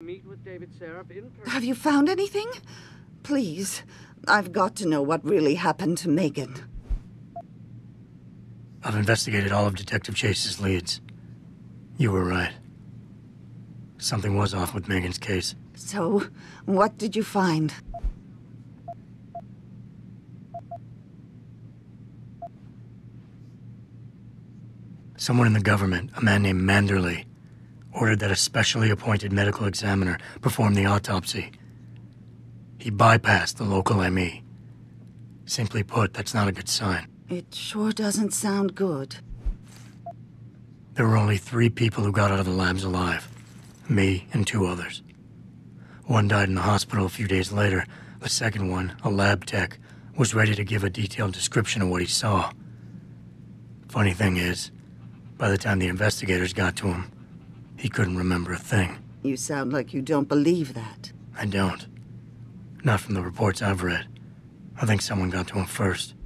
Meet with David Seraph in person. Have you found anything? Please, I've got to know what really happened to Megan. I've investigated all of Detective Chase's leads. You were right. Something was off with Megan's case. So, what did you find? Someone in the government, a man named Manderley, ordered that a specially appointed medical examiner perform the autopsy. He bypassed the local ME. Simply put, that's not a good sign. It sure doesn't sound good. There were only 3 people who got out of the labs alive. Me and 2 others. One died in the hospital a few days later. The second one, a lab tech, was ready to give a detailed description of what he saw. Funny thing is, by the time the investigators got to him, he couldn't remember a thing. You sound like you don't believe that. I don't. Not from the reports I've read. I think someone got to him first.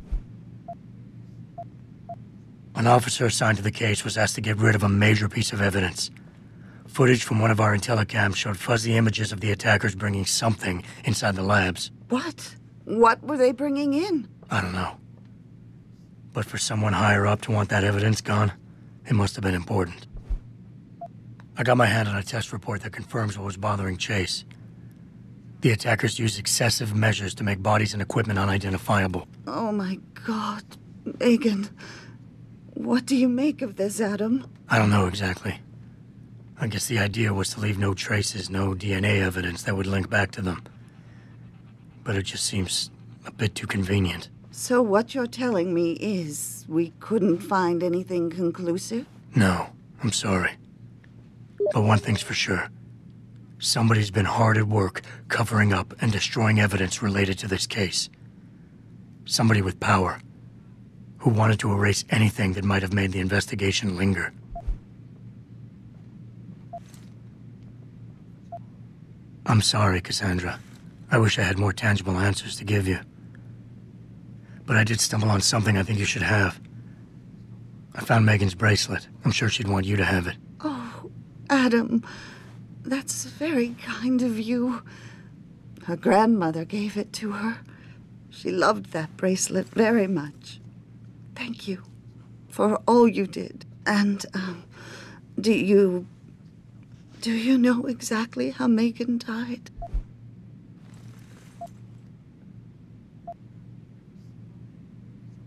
An officer assigned to the case was asked to get rid of a major piece of evidence. Footage from one of our intellicams showed fuzzy images of the attackers bringing something inside the labs. What? What were they bringing in? I don't know. But for someone higher up to want that evidence gone, it must have been important. I got my hand on a test report that confirms what was bothering Chase. The attackers used excessive measures to make bodies and equipment unidentifiable. Oh my God, Megan. What do you make of this, Adam? I don't know exactly. I guess the idea was to leave no traces, no DNA evidence that would link back to them. But it just seems a bit too convenient. So what you're telling me is we couldn't find anything conclusive? No, I'm sorry. But one thing's for sure. Somebody's been hard at work covering up and destroying evidence related to this case. Somebody with power, who wanted to erase anything that might have made the investigation linger. I'm sorry, Cassandra. I wish I had more tangible answers to give you. But I did stumble on something I think you should have. I found Megan's bracelet. I'm sure she'd want you to have it. Oh, Adam, that's very kind of you. Her grandmother gave it to her. She loved that bracelet very much. Thank you for all you did. And, do you know exactly how Megan died?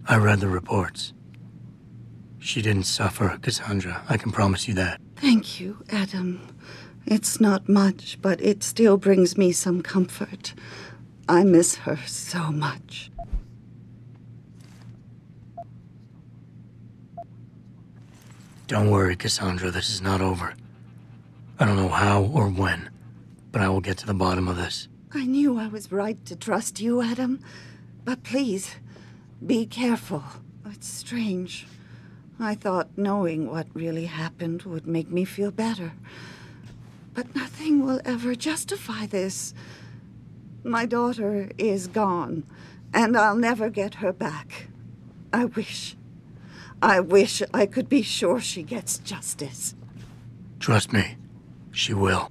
I read the reports. She didn't suffer, Cassandra. I can promise you that. Thank you, Adam. It's not much, but it still brings me some comfort. I miss her so much. Don't worry, Cassandra. This is not over. I don't know how or when, but I will get to the bottom of this. I knew I was right to trust you, Adam. But please, be careful. It's strange. I thought knowing what really happened would make me feel better. But nothing will ever justify this. My daughter is gone, and I'll never get her back. I wish I could be sure she gets justice. Trust me, she will.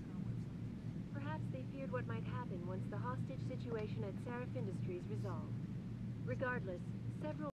Perhaps they feared what might happen once the hostage situation at Seraph Industries resolved. Regardless, several